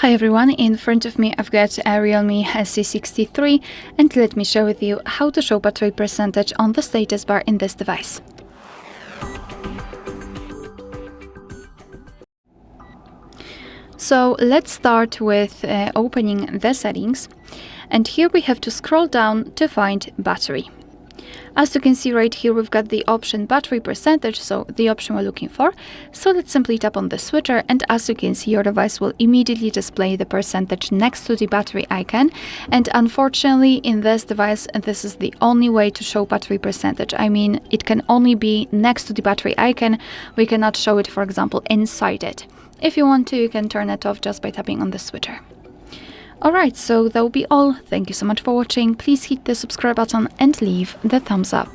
Hi everyone, in front of me I've got a REALME C63 and let me share with you how to show battery percentage on the status bar in this device. So let's start with opening the settings, and here we have to scroll down to find battery. As you can see right here, we've got the option battery percentage, so the option we're looking for. So let's simply tap on the switcher, and as you can see, your device will immediately display the percentage next to the battery icon. And unfortunately, in this device, this is the only way to show battery percentage. I mean, it can only be next to the battery icon. We cannot show it, for example, inside it. If you want to, you can turn it off just by tapping on the switcher. Alright, so that will be all. Thank you so much for watching. Please hit the subscribe button and leave the thumbs up.